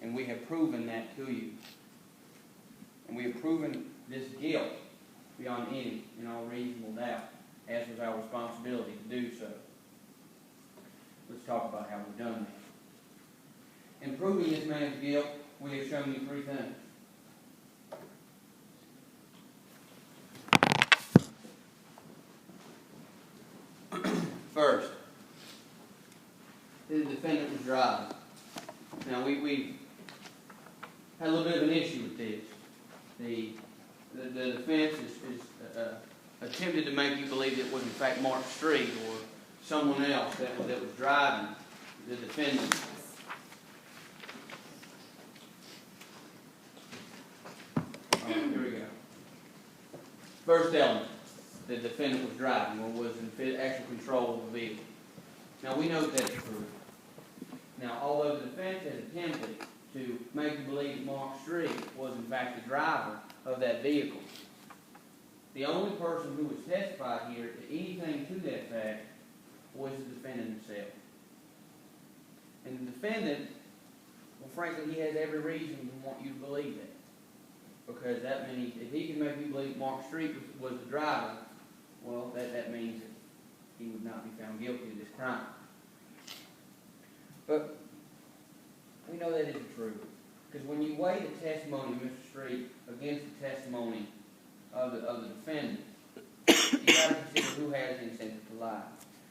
And we have proven that to you. And we have proven this guilt beyond any and all reasonable doubt, as was our responsibility to do so. Let's talk about how we've done that. In proving this man's guilt, we have shown you three things. First, the defendant was driving. Now, we had a little bit of an issue with this. The defense is attempted to make you believe it was in fact Mark Street or someone else that was driving the defendant. Here we go. First element, the defendant was driving or was in actual control of the vehicle. Now we know that's true. Now, although the defense has attempted to make you believe that Mark Street was in fact the driver of that vehicle, the only person who was testified here to anything to that fact was the defendant himself. And the defendant, well, frankly, he has every reason to want you to believe that. Because that means if he can make you believe Mark Street was the driver, well, that means that he would not be found guilty of this crime. But we know that isn't true. Because when you weigh the testimony of Mr. Street against the testimony of the defendant, you've got to consider who has the incentive to lie.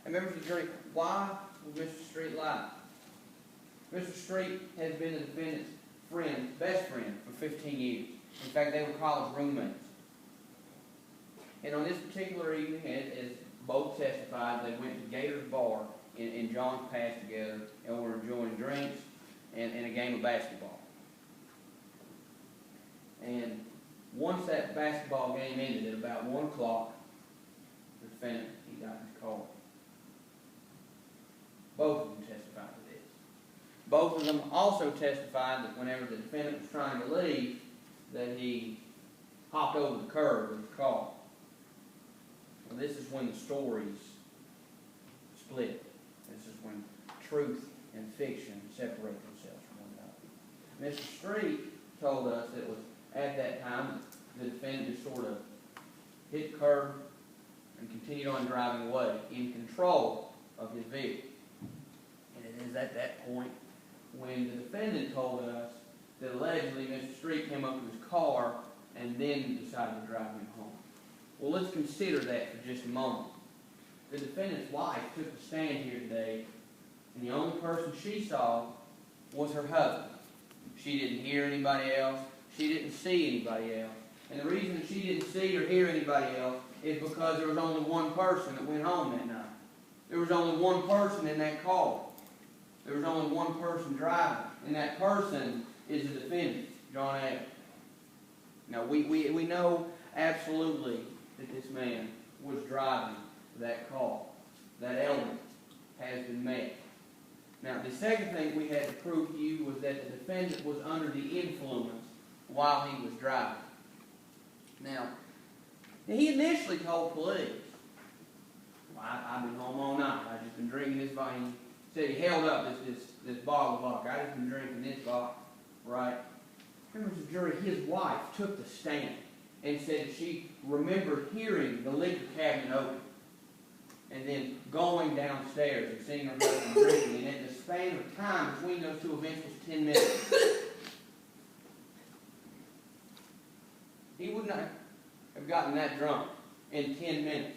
And remember, the jury, why would Mr. Street lie? Mr. Street has been the defendant's friend, best friend, for 15 years. In fact, they were college roommates. And on this particular evening, as both testified, they went to Gator's Bar in John's Pass together and were enjoying drinks and a game of basketball. And once that basketball game ended at about 1 o'clock, the defendant, he got in his car. Both of them testified to this. Both of them also testified that whenever the defendant was trying to leave, that he hopped over the curb with his car. Well, this is when the stories split. This is when truth and fiction separate themselves from one another. Mr. Street told us that it was at that time the defendant just sort of hit the curb and continued on driving away in control of his vehicle. And it is at that point when the defendant told us that allegedly Mr. Street came up to his car and then decided to drive him home. Well, let's consider that for just a moment. The defendant's wife took the stand here today, and the only person she saw was her husband. She didn't hear anybody else. She didn't see anybody else. And the reason that she didn't see or hear anybody else is because there was only one person that went home that night. There was only one person in that car. There was only one person driving, and that person is the defendant, John Adams. Now, we know absolutely that this man was driving that car. That element has been met. Now, the second thing we had to prove to you was that the defendant was under the influence while he was driving. Now, he initially told police, well, I've been home all night. I've just been drinking this vodka. He said he held up this bottle of vodka. I've just been drinking this vodka, right? Members of the jury, his wife took the stand and said that she remembered hearing the liquor cabinet open and then going downstairs and seeing her husband drinking. And in the span of time between those two events was 10 minutes. He would not have gotten that drunk in 10 minutes.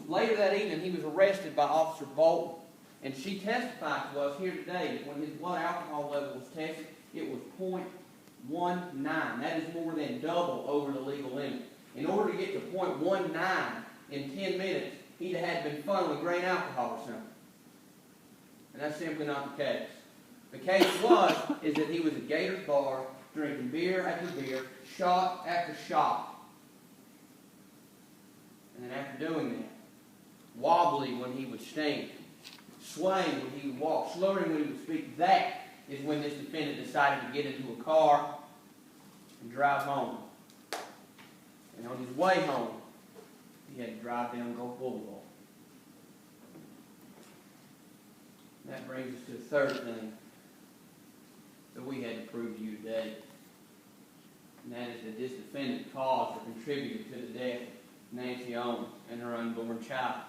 Later that evening, he was arrested by Officer Bolton. And she testified to us here today that when his blood alcohol level was tested, it was 0.19. That is more than double over the legal limit. In order to get to 0.19 in 10 minutes, he'd have had been funneling grain alcohol or something. And that's simply not the case. The case is that he was at Gator's Bar, drinking beer after beer, shot after shot. And then after doing that, wobbly when he would stand, swaying when he would walk, slurring when he would speak, that is when this defendant decided to get into a car and drive home. And on his way home, he had to drive down Gulf Boulevard. And that brings us to the third thing that we had to to prove to you today. And that is that this defendant caused or contributed to the death of Nancy Owens and her unborn child.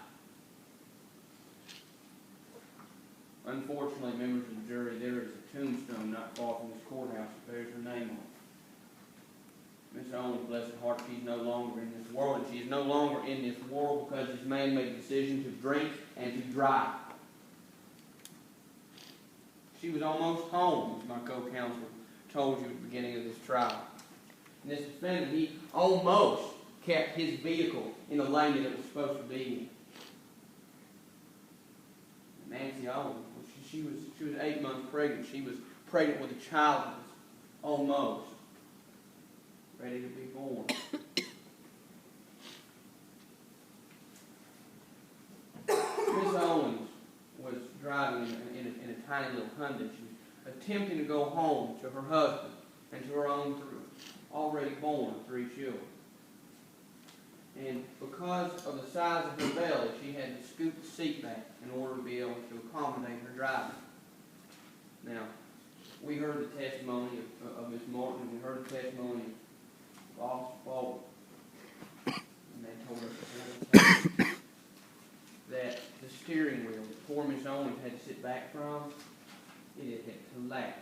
Unfortunately, members of the jury, there is a tombstone not far from this courthouse that bears her name on it. Miss Owens, blessed heart, she is no longer in this world, and she is no longer in this world because this man made a decision to drink and to drive. She was almost home, as my co-counsel told you at the beginning of this trial. And this defendant, he almost kept his vehicle in the lane that it was supposed to be in. Nancy Owens, she was 8 months pregnant. She was pregnant with a child that was almost ready to be born. Miss Owens was driving in a tiny little Hyundai. She was attempting to go home to her husband and to her own already born 3 children. And because of the size of her belly, she had to scoot the seat back in order to be able to accommodate her driving. Now, we heard the testimony of Miss Martin, and we heard the testimony of Officer Baldwin. And they told us that the steering wheel that poor Miss Owens had to sit back from, it had collapsed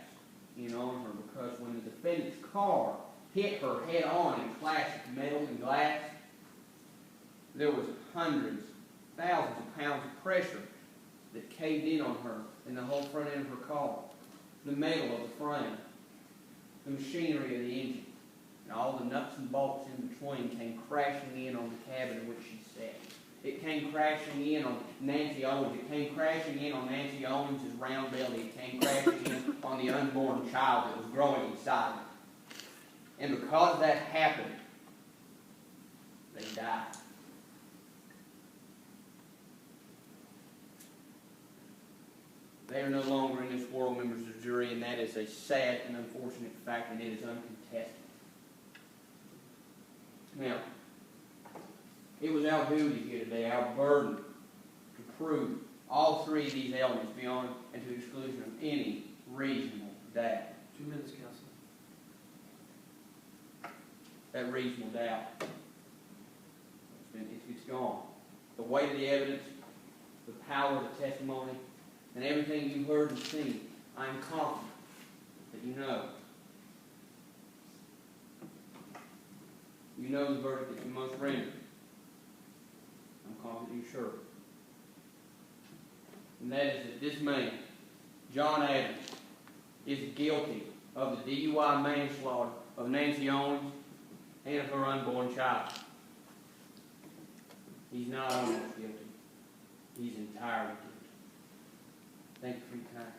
in on her because when the defendant's car hit her head on and clashed metal and glass, there was hundreds, thousands of pounds of pressure that caved in on her in the whole front end of her car. The metal of the frame, the machinery of the engine, and all the nuts and bolts in between came crashing in on the cabin in which she sat. It came crashing in on Nancy Owens. It came crashing in on Nancy Owens' round belly. It came crashing in on the unborn child that was growing inside her. And because that happened, they died. They are no longer in this world, members of the jury, and that is a sad and unfortunate fact, and it is uncontested. Now, it was our duty here today, our burden, to prove all 3 of these elements beyond and to the exclusion of any reasonable doubt. 2 minutes, counsel. That reasonable doubt, it's gone. The weight of the evidence, the power of the testimony, and everything you heard and seen, I am confident that you know. You know the verdict that you must render. I'm confident you're sure. And that is that this man, John Adams, is guilty of the DUI manslaughter of Nancy Owens and of her unborn child. He's not almost guilty. He's entirely guilty. Thank you for your time.